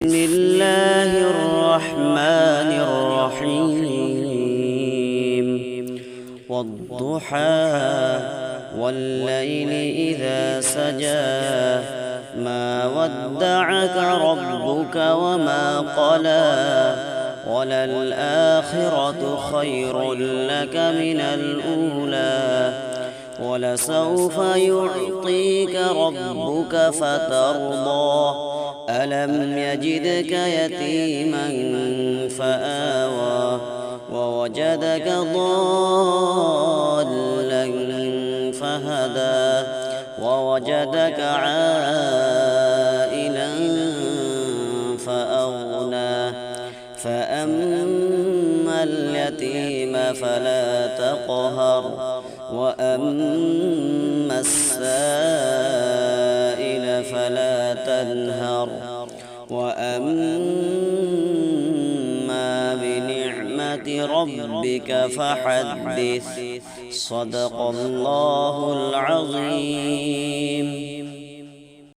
بسم الله الرحمن الرحيم والضحى والليل إذا سجى ما ودعك ربك وما قلى وللآخرة خير لك من الأولى ولسوف يعطيك ربك فترضى ألم يجدك يتيما فآوى ووجدك ضالا فهدى ووجدك عائلا فأغنى فأما اليتيم فلا تقهر وأما السائل فلا تنهر وأما بنعمة ربك فحدث صدق الله العظيم.